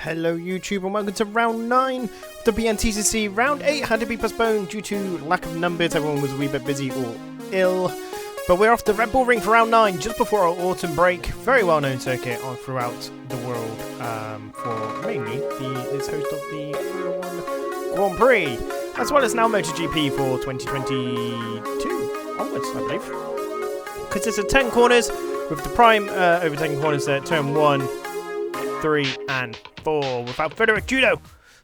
Hello YouTube and welcome to round 9. The PNTCC round 8 had to be postponed due to lack of numbers. Everyone was a wee bit busy or ill. But we're off the RedBull ring for round 9 just before our autumn break. Very well known circuit throughout the world for mainly it's host of the Formula 1 Grand Prix, as well as now MotoGP for 2022 onwards, I believe. Consists of 10 corners with the prime overtaking corners at turn 1, 3 and 4. Without further ado,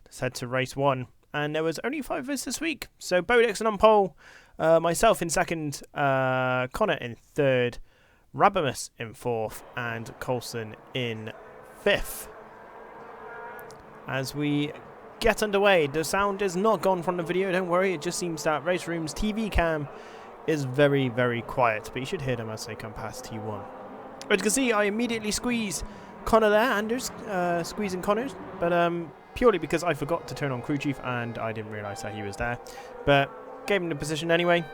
let's head to race 1. And there was only 5 of us this week. So Bo Dixon on pole, myself in second, Connor in third, Rabamus in fourth, and Coulson in fifth. As we get underway, the sound is not gone from the video, don't worry. It just seems that Race Room's TV cam is very, very quiet. But you should hear them as they come past T1. As you can see, I immediately squeezed Connor there, Anders, squeezing Connors, but purely because I forgot to turn on crew chief and I didn't realise that he was there, but gave him the position anyway.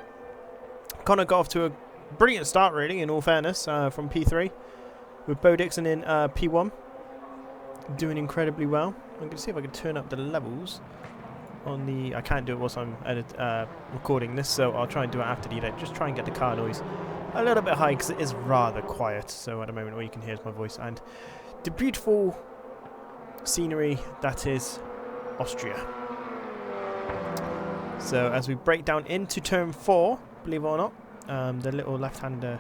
Connor got off to a brilliant start, really, in all fairness, from P3, with Bo Dixon in P1, doing incredibly well. I'm going to see if I can turn up the levels on the... I can't do it whilst I'm recording this, so I'll try and do it after the edit. Just try and get the car noise a little bit high because it is rather quiet. So at the moment all you can hear is my voice and the beautiful scenery that is Austria. So as we break down into turn 4, believe it or not, the little left-hander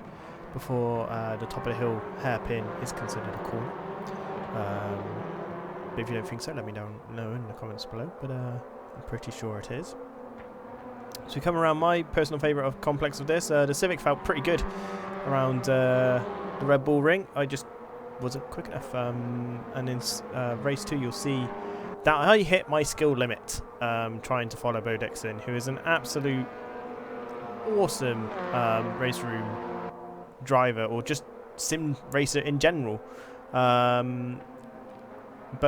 before the top of the hill hairpin is considered a corner. But if you don't think so, let me know in the comments below, but I'm pretty sure it is. So we come around my personal favourite of complex of this. The Civic felt pretty good around the RedBull ring. I just wasn't quick enough. And in race 2, you'll see that I hit my skill limit trying to follow Bo Dixon, who is an absolute awesome race room driver, or just sim racer in general. Bo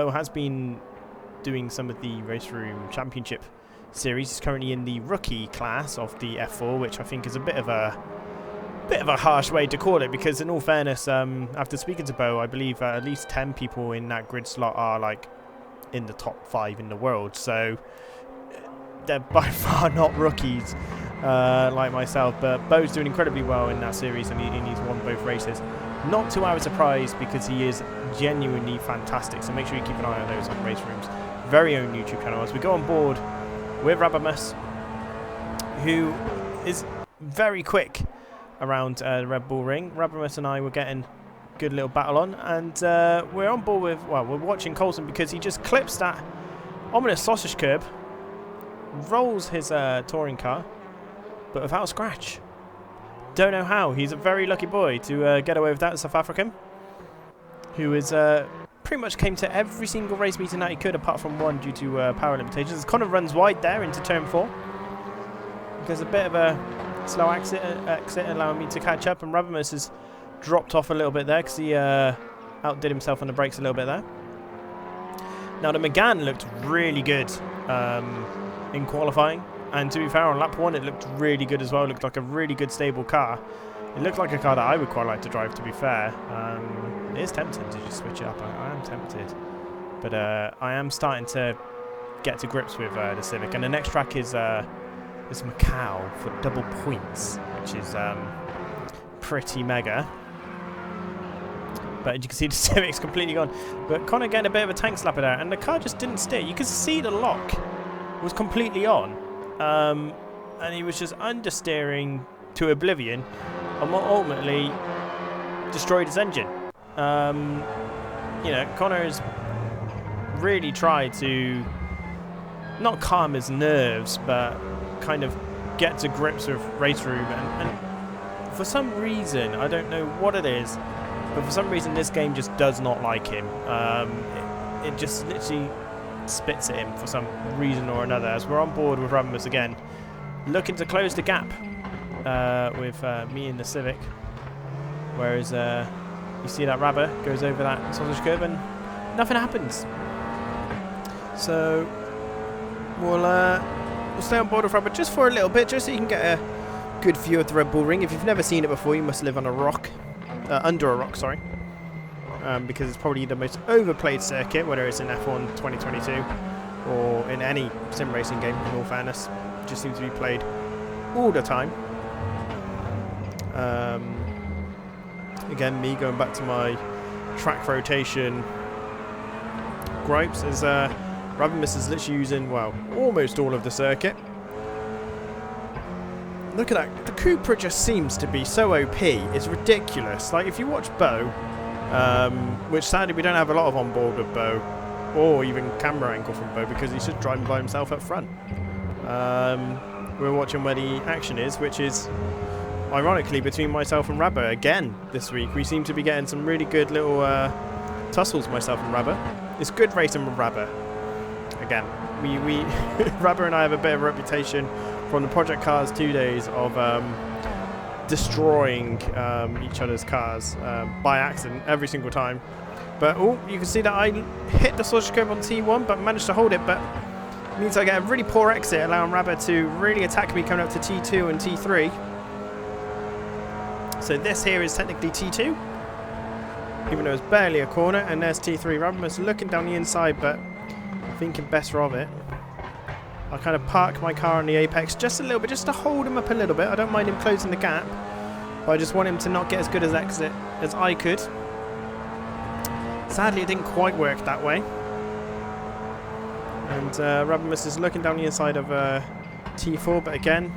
has been doing some of the race room championship series. He's currently in the rookie class of the F4, which I think is a bit of a harsh way to call it, because in all fairness, after speaking to Bo, I believe at least 10 people in that grid slot are like in the top 5 in the world, so they're by far not rookies like myself. But Bo's doing incredibly well in that series, and he's won both races. Not to our surprise, because he is genuinely fantastic, so make sure you keep an eye on those on Race Room's very own YouTube channel as we go on board with Rabamus, who is very quick around the RedBull ring. Rabamus and I were getting a good little battle on, and we're on board with, well, we're watching Coulson because he just clips that ominous sausage curb, rolls his touring car, but without a scratch. Don't know how. He's a very lucky boy to get away with that, South African, who is pretty much came to every single race meeting that he could, apart from one due to power limitations. Connor runs wide there into turn 4. There's a bit of a slow exit allowing me to catch up, and Rabamus has dropped off a little bit there because he outdid himself on the brakes a little bit there. Now the Megane looked really good in qualifying, and to be fair, on lap 1 it looked really good as well. It looked like a really good stable car. It looked like a car that I would quite like to drive, to be fair. It is tempting to just switch it up. I am tempted. But I am starting to get to grips with the Civic. And the next track is Macau for double points, which is pretty mega. But as you can see, the Civic's completely gone. But Connor getting a bit of a tank slapper there, and the car just didn't steer. You could see the lock was completely on. And he was just understeering to oblivion, and what ultimately destroyed his engine. You know, Connor has really tried to not calm his nerves, but kind of get to grips with Race Room, and for some reason, I don't know what it is, but for some reason this game just does not like him. It just literally spits at him for some reason or another, as we're on board with Rabamus again, looking to close the gap with me in the Civic, whereas you see that Rabba goes over that sausage curb and nothing happens. So we'll stay on board with Rabba just for a little bit, just so you can get a good view of the RedBull ring. If you've never seen it before, you must live on a rock, under a rock, sorry. because it's probably the most overplayed circuit, whether it's in F1 2022 or in any sim racing game, in all fairness. It just seems to be played all the time. Again, me going back to my track rotation gripes, as Rabimus is literally using, well, almost all of the circuit. Look at that. The Cupra just seems to be so OP. It's ridiculous. Like, if you watch Bo, which sadly we don't have a lot of on board with Bo, or even camera angle from Bo, because he's just driving by himself up front. We're watching where the action is, which is ironically between myself and Rabba again this week. We seem to be getting some really good little tussles, myself and Rabba. It's good racing with Rabba. Again, we Rabba and I have a bit of a reputation from the Project Cars 2 days of destroying each other's cars by accident every single time. But oh, you can see that I hit the sausage curb on T1 but managed to hold it, but it means I get a really poor exit, allowing Rabba to really attack me coming up to T2 and T3. So this here is technically T2, even though it's barely a corner, and there's T3. Rabba's looking down the inside but thinking better of it. I'll kind of park my car on the apex just a little bit, just to hold him up a little bit. I don't mind him closing the gap, but I just want him to not get as good as exit as I could. Sadly, it didn't quite work that way. And Rabimus is looking down the inside of T4, but again,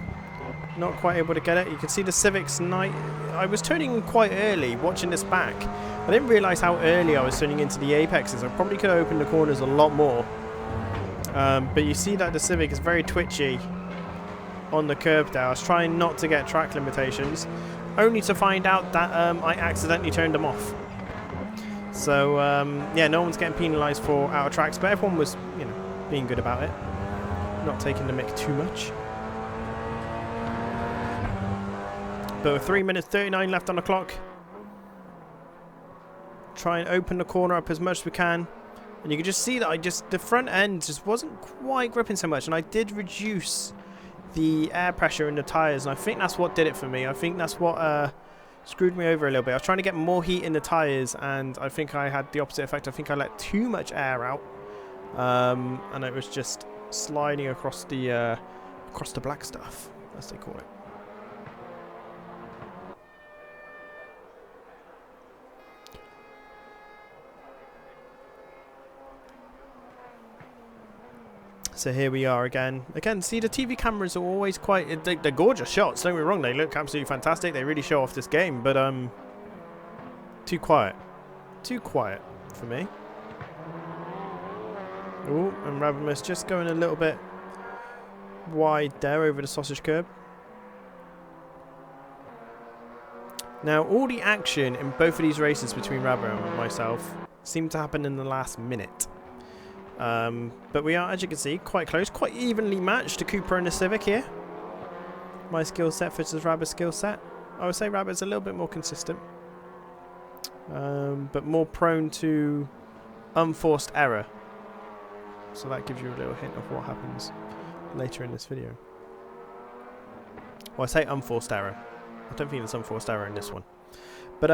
not quite able to get it. You can see the Civic's night. I was turning quite early watching this back. I didn't realise how early I was turning into the apexes. I probably could have opened the corners a lot more. But you see that the Civic is very twitchy on the curb there. I was trying not to get track limitations, only to find out that I accidentally turned them off. So yeah, no one's getting penalised for out of tracks, but everyone was, you know, being good about it, not taking the mick too much. But with 3 minutes 39 left on the clock, try and open the corner up as much as we can. And you can just see that the front end just wasn't quite gripping so much, and I did reduce the air pressure in the tyres, and I think that's what did it for me. I think that's what screwed me over a little bit. I was trying to get more heat in the tyres, and I think I had the opposite effect. I think I let too much air out, and it was just sliding across the black stuff, as they call it. So here we are again. Again, see, the TV cameras are always quite... They're gorgeous shots, don't get me wrong. They look absolutely fantastic. They really show off this game. But, too quiet. Too quiet for me. Oh, and Rabimus just going a little bit wide there over the sausage curb. Now, all the action in both of these races between Rabba and myself seemed to happen in the last minute. But we are, as you can see, quite close, quite evenly matched, the Cupra and the Civic here. My skill set versus Rabba's skill set. I would say Rabba's a little bit more consistent, but more prone to unforced error. So that gives you a little hint of what happens later in this video. Well, I say unforced error. I don't think there's unforced error in this one. But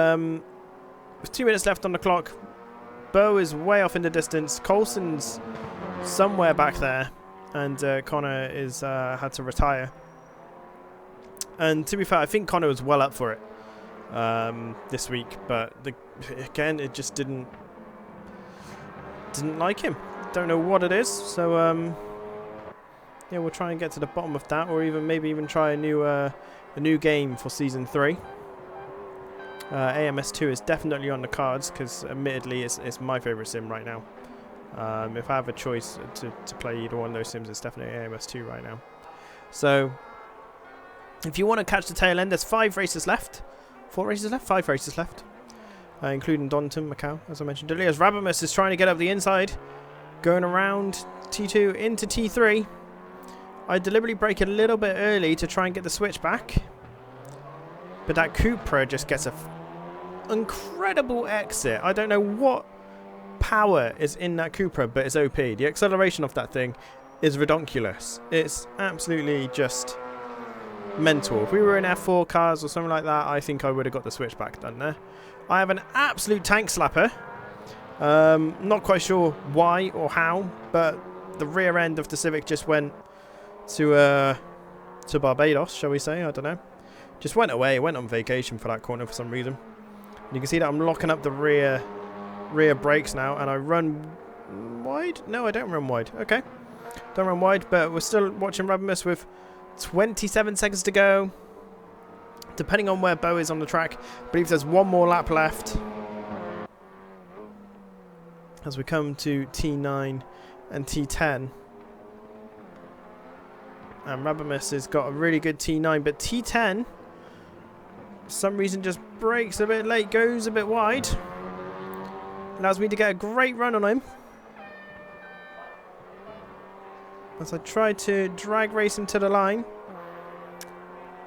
with 2 minutes left on the clock, Bo is way off in the distance. Coulson's somewhere back there, and Connor is had to retire. And to be fair, I think Connor was well up for it this week, but again, it just didn't like him. Don't know what it is. So yeah, we'll try and get to the bottom of that, or maybe even try a new game for season 3. AMS2 is definitely on the cards, because admittedly it's my favourite sim right now. If I have a choice to play either one of those sims, it's definitely AMS2 right now. So if you want to catch the tail end, there's 5 races left. 4 races left? 5 races left. Including Donington, Macau, as I mentioned earlier. As Rabimus is trying to get up the inside, going around T2 into T3. I deliberately brake a little bit early to try and get the switch back. But that Cupra just gets a incredible exit. I don't know what power is in that Cupra, but it's OP. The acceleration of that thing is redonkulous. It's absolutely just mental. If we were in F4 cars or something like that, I think I would have got the switchback done there. I have an absolute tank slapper. Not quite sure why or how, but the rear end of the Civic just went to Barbados, shall we say? I don't know. Just went away. Went on vacation for that corner for some reason. And you can see that I'm locking up the rear brakes now, and I run wide. No, I don't run wide. Okay, don't run wide, but we're still watching RedBull with 27 seconds to go. Depending on where Bo is on the track, I believe there's one more lap left. As we come to T9 and T10. And RedBull has got a really good T9, but T10, for some reason, just brakes a bit late, goes a bit wide. Allows me to get a great run on him. As I try to drag race him to the line.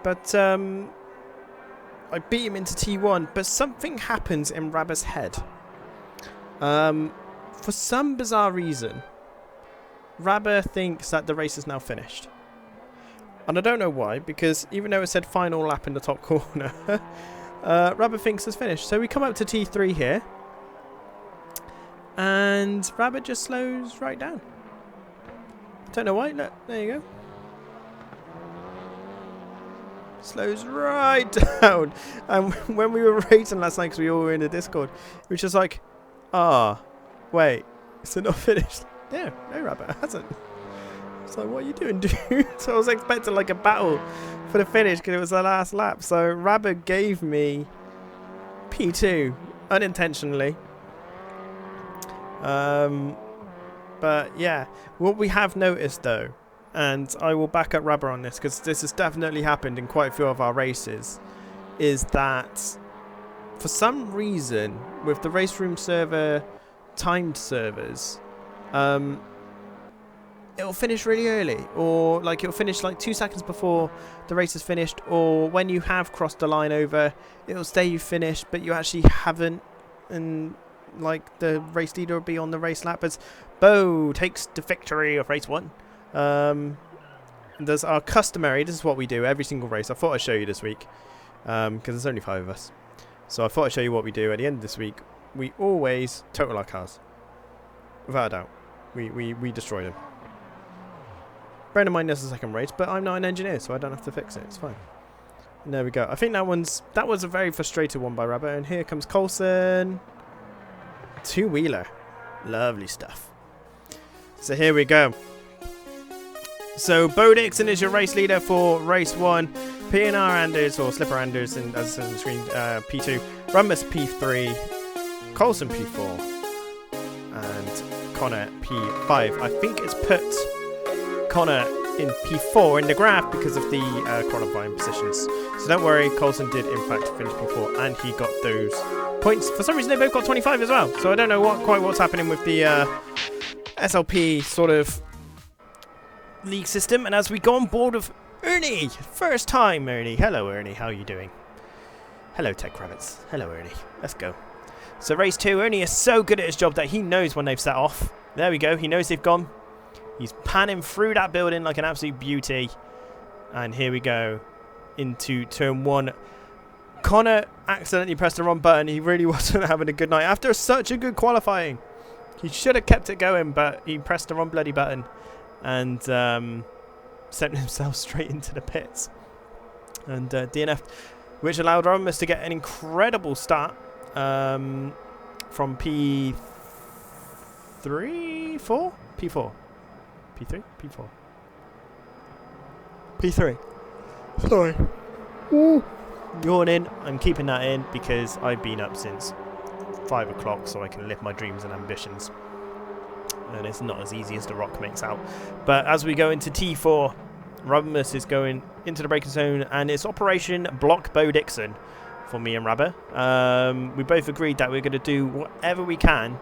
But I beat him into T1, but something happens in RedBull's head. For some bizarre reason, RedBull thinks that the race is now finished. And I don't know why, because even though it said final lap in the top corner, RedBull thinks it's finished. So we come up to T3 here. And RedBull just slows right down. Don't know why. Look, there you go. Slows right down. And when we were racing last night, because we all were in the Discord, it was just like, wait, is it not finished? Yeah, no, RedBull, it hasn't. It's like, what are you doing, dude? So I was expecting like a battle for the finish because it was the last lap. So RedBull gave me P2 unintentionally. But yeah, what we have noticed though, and I will back up RedBull on this because this has definitely happened in quite a few of our races, is that for some reason with the race room server timed servers, it'll finish really early, or like it'll finish like 2 seconds before the race is finished, or when you have crossed the line over, it'll say you finished but you actually haven't, and like the race leader will be on the race lap as Bo takes the victory of race 1. There's our customary, this is what we do every single race. I thought I'd show you this week because there's only 5 of us, so I thought I'd show you what we do at the end of this week. We always total our cars without a doubt. We destroy them. Bear in mind this is the second race, but I'm not an engineer, so I don't have to fix it. It's fine. And there we go. I think that was a very frustrated one by RedBull. And here comes Coulson. Two-wheeler. Lovely stuff. So here we go. So Bo Dixon is your race leader for race 1. PNR Anders, or Slipper Anders, and as it says on the screen, P2. Rummus P3. Coulson P4. And Connor P5. I think it's put Connor in P4 in the graph because of the qualifying positions. So don't worry, Coulson did in fact finish P4 and he got those points. For some reason they both got 25 as well. So I don't know what's happening with the SLP sort of league system. And as we go on board with Ernie, first time Ernie. Hello Ernie, how are you doing? Hello Tech Rabbits. Hello Ernie. Let's go. So race 2, Ernie is so good at his job that he knows when they've set off. There we go, he knows they've gone. He's panning through that building like an absolute beauty. And here we go into turn 1. Connor accidentally pressed the wrong button. He really wasn't having a good night. After such a good qualifying, he should have kept it going, but he pressed the wrong bloody button. And sent himself straight into the pits. And DNF, which allowed RedBull to get an incredible start from P3, 4? P4. P3? P4. P3. Sorry. Ooh. Yawning. I'm keeping that in because I've been up since 5 o'clock so I can live my dreams and ambitions. And it's not as easy as the rock makes out. But as we go into T4, RedBull is going into the braking zone and it's Operation Block Bo Dixon for me and RedBull. We both agreed that we're going to do whatever we can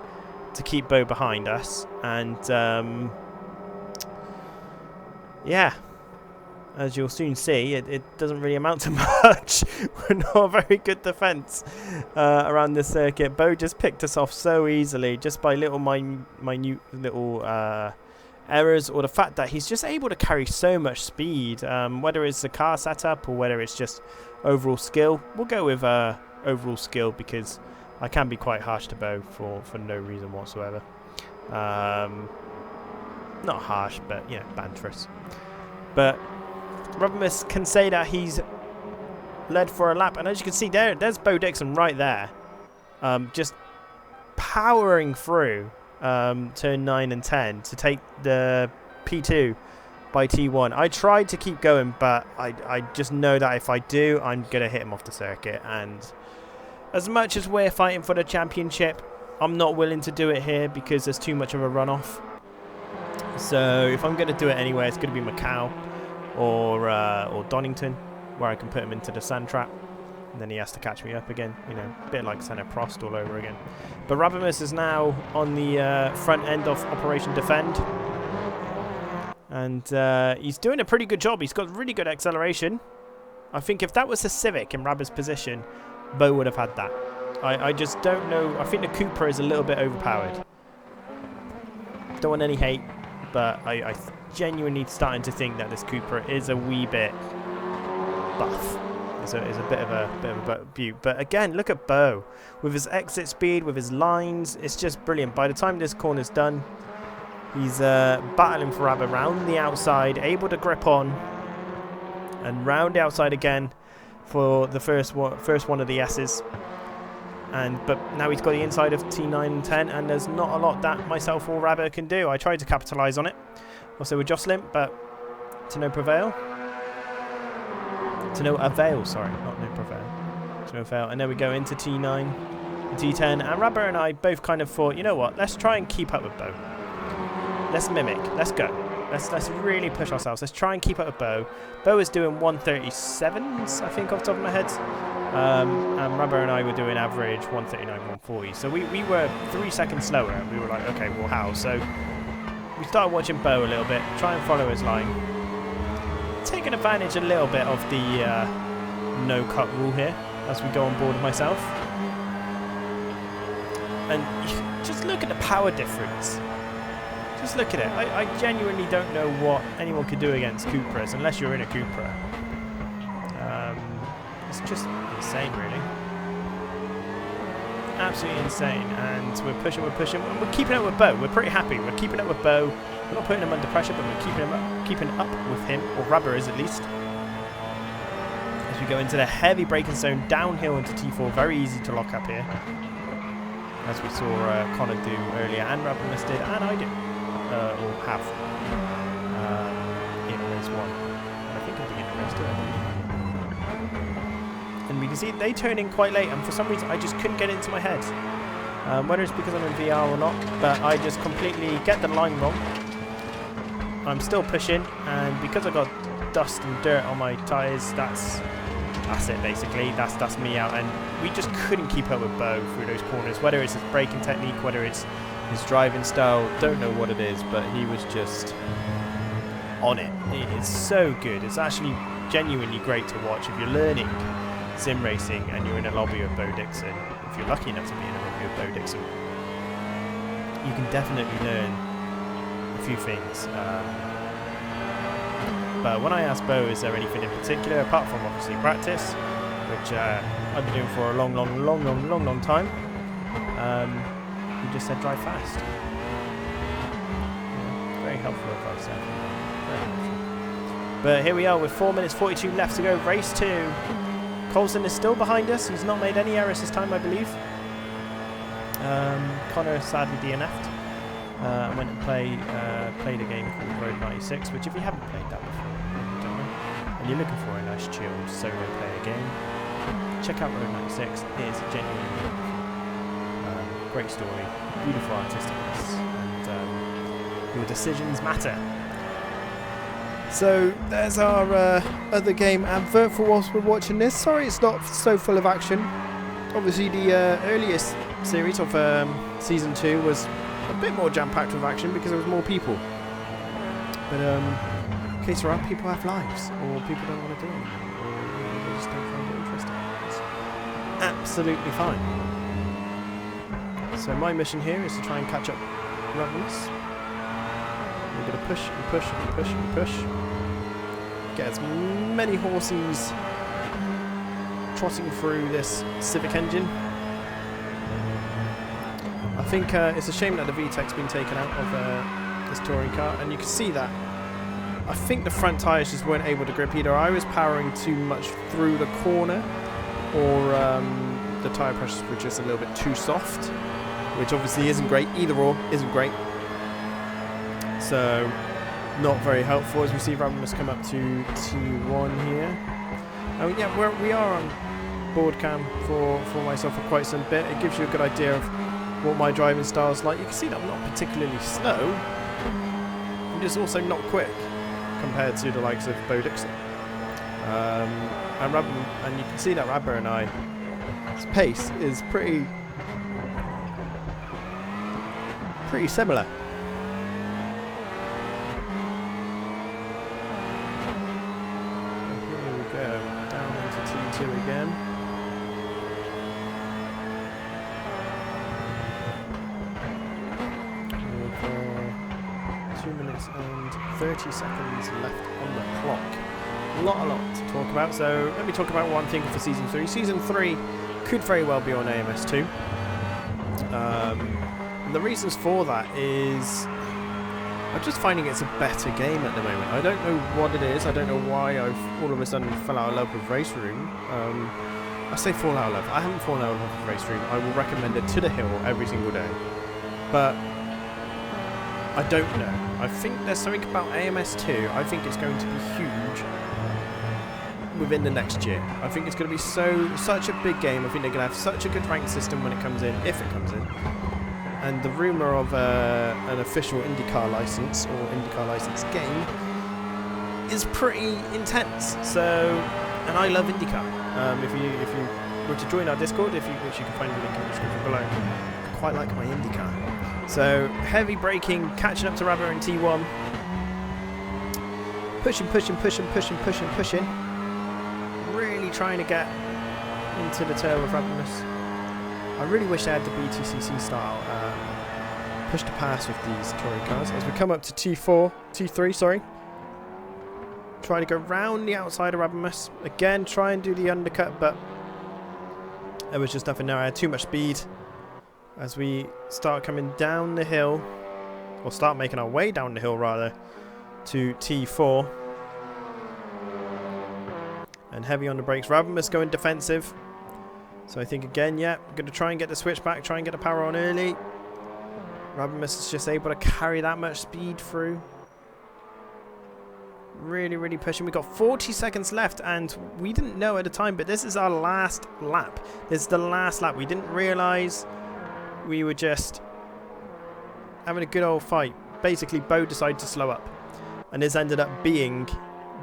to keep Bo behind us. And yeah, as you'll soon see, it doesn't really amount to much. We're not a very good defence around this circuit. Bo just picked us off so easily just by little minute little errors, or the fact that he's just able to carry so much speed, whether it's the car setup or whether it's just overall skill. We'll go with overall skill, because I can be quite harsh to Bo for no reason whatsoever. Not harsh, but you know, banterous. But Rubbermus can say that he's led for a lap, and as you can see there's Bo Dixon right there, just powering through turn 9 and 10 to take the P2 by T1. I tried to keep going, but I just know that if I do, I'm gonna hit him off the circuit, and as much as we're fighting for the championship, I'm not willing to do it here because there's too much of a runoff. So if I'm going to do it anyway, it's going to be Macau or Donington, where I can put him into the sand trap, and then he has to catch me up again. You know, a bit like Senna Prost all over again. But Rubbermus is now on the front end of Operation Defend, and he's doing a pretty good job. He's got really good acceleration. I think if that was a Civic in Rabber's position, Bo would have had that. I just don't know. I think the Cooper is a little bit overpowered. Don't want any hate, but I genuinely starting to think that this Cooper is a wee bit buff. Is a bit of a beaut. But again, look at Bo with his exit speed, with his lines. It's just brilliant. By the time this corner's done, he's battling for Rabber round the outside, able to grip on and round the outside again for the first one of the S's. But now he's got the inside of T9 and 10, and there's not a lot that myself or Rabber can do. I tried to capitalise on it, also with Jocelyn, but to no avail. Sorry, not no prevail. To no avail. And then we go into T9 and T10, and Rabber and I both kind of thought, you know what, let's try and keep up with Bo. Let's mimic. Let's go. Let's really push ourselves. Let's try and keep up with Bo. Bo is doing 137s, I think, off the top of my head. And Rabber and I were doing average 139, 140. So we were 3 seconds slower, and we were like, okay, well, how? So we started watching Bo a little bit, try and follow his line. Taking advantage a little bit of the no-cut rule here as we go on board myself. And just look at the power difference. Just look at it. I genuinely don't know what anyone could do against Cupras unless you're in a Cupra. It's just insane, really. Absolutely insane. And we're pushing, and we're keeping up with Bo. We're pretty happy. We're keeping up with Bo. We're not putting him under pressure, but we're keeping up with him, or Rabber is at least. As we go into the heavy braking zone, downhill into T4, very easy to lock up here. As we saw Connor do earlier, and Rabber did, and I do. Or have in race 1. I think at the beginning of race 2, I believe. And we can see they turn in quite late, and for some reason I just couldn't get it into my head. Whether it's because I'm in VR or not, but I just completely get the line wrong. I'm still pushing, and because I got dust and dirt on my tyres, that's it basically. That's me out, and we just couldn't keep up with Bo through those corners. Whether it's his braking technique, whether it's his driving style, don't know what it is, but he was just on it. It is so good. It's actually genuinely great to watch if you're learning sim racing and you're in a lobby with Bo Dixon. If you're lucky enough to be in a lobby with Bo Dixon, you can definitely learn a few things. But when I asked Bo, is there anything in particular apart from obviously practice, which I've been doing for a long time, he just said drive fast. Yeah, very helpful advice there. Very helpful. But here we are with 4 minutes 42 left to go. Race 2. Colson is still behind us. He's not made any errors this time, I believe. Connor sadly DNF'd. I went and played a game called Road 96, which if you haven't played that before, don't know, and you're looking for a nice chilled solo player game, check out Road 96. It is genuinely beautiful. Great story, beautiful artisticness, and your decisions matter. So there's our other game advert for whilst we're watching this. Sorry it's not so full of action. Obviously the earliest series of Season 2 was a bit more jam-packed with action because there was more people. But in case there are, people have lives, or people don't want to do it, or they just don't find it interesting. It's absolutely fine. So my mission here is to try and catch up Rubbermus. We're going to push and push and push and push. Get as many horses trotting through this Civic engine. I think it's a shame that the VTEC's been taken out of this touring car, and you can see that. I think the front tyres just weren't able to grip either. I was powering too much through the corner, or the tyre pressures were just a little bit too soft, which obviously isn't great. Either or isn't great. So, not very helpful as we see Radimus come up to T1 here. Oh yeah, we are on board cam for myself for quite some bit. It gives you a good idea of what my driving style is like. You can see that I'm not particularly slow. I'm just also not quick compared to the likes of Bo Dixon. And you can see that Radber and I's pace is pretty similar. Here we go, down into T2 again. With 2 minutes and 30 seconds left on the clock. A lot to talk about. So let me talk about one thing for Season 3. Season 3 could very well be on AMS2. The reasons for that is I'm just finding it's a better game at the moment. I don't know what it is. I don't know why I've all of a sudden fell out of love with Race Room. I say fall out of love. I haven't fallen out of love with Race Room. I will recommend it to the hill every single day. But I don't know. I think there's something about AMS2. I think it's going to be huge within the next year. I think it's going to be such a big game. I think they're going to have such a good rank system when it comes in, if it comes in. And the rumour of an official IndyCar license or IndyCar license game is pretty intense. So, and I love IndyCar. If you were to join our Discord, which you can find the link in the description below, I quite like my IndyCar. So heavy braking, catching up to Radber in T1, pushing. Really trying to get into the tail of Radimus. I really wish they had the WTCC style push to pass with these touring cars. As we come up to T3, sorry. Trying to go round the outside of Radimus. Again, try and do the undercut, but there was just nothing there. I had too much speed. As we start coming down the hill, or start making our way down the hill rather, to T4. And heavy on the brakes. Radimus going defensive. So I think again, yeah, I'm going to try and get the switch back, try and get the power on early. Radimus is just able to carry that much speed through. Really pushing. We've got 40 seconds left, and we didn't know at the time, but this is our last lap. This is the last lap. We didn't realise we were just having a good old fight. Basically, Bo decided to slow up, and this ended up being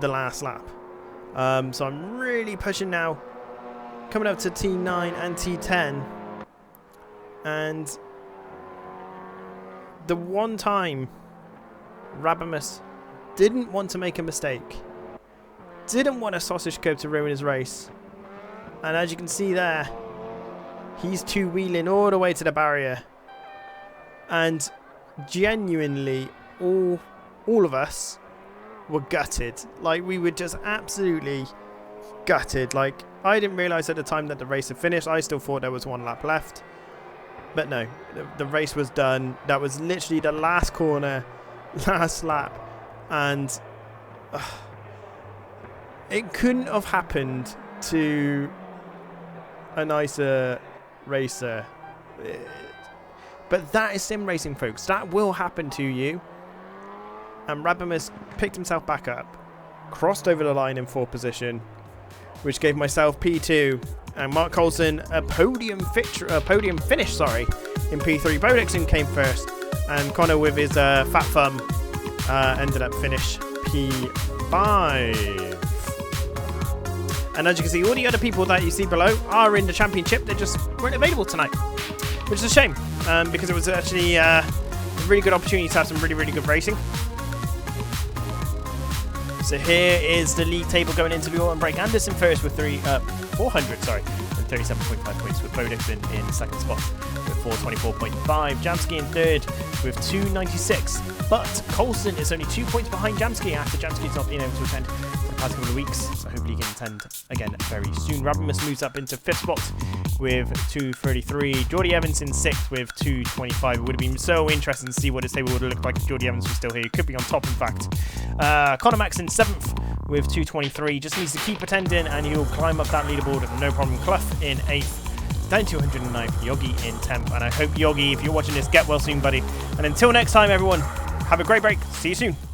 the last lap. So I'm really pushing now. Coming up to T9 and T10, and the one time Radimus didn't want to make a mistake, didn't want a sausage curb to ruin his race, and as you can see there, he's two-wheeling all the way to the barrier, and genuinely all of us were gutted. Like, we were just absolutely gutted. Like, I didn't realise at the time that the race had finished. I still thought there was one lap left. But no, the race was done. That was literally the last corner, last lap. And it couldn't have happened to a nicer racer. But that is sim racing, folks. That will happen to you. And Radimus picked himself back up, crossed over the line in 4th position, which gave myself P2 and Mark Coulson a podium finish, in P3. Bo Dixon came first, and Connor with his fat thumb ended up finish P5. And as you can see, all the other people that you see below are in the championship. They just weren't available tonight, which is a shame, because it was actually a really good opportunity to have some really good racing. So here is the league table going into the autumn break. Anderson first with 437.5 points, with Bo Dixon in second spot with 424.5. Jamsky in third with 296. But Coulson is only 2 points behind Jamski after Jamski's not being able to attend for the past couple of weeks. So hopefully he can attend again very soon. Rabimus moves up into 5th spot with 233. Jordy Evans in 6th with 225. It would have been so interesting to see what his table would have looked like if Jordy Evans was still here. He could be on top, in fact. Connor Max in 7th with 223. Just needs to keep attending and he'll climb up that leaderboard no problem. Clough in 8th. Down to 209 Yogi in 10th. And I hope, Yogi, if you're watching this, get well soon, buddy. And until next time, everyone, have a great break. See you soon.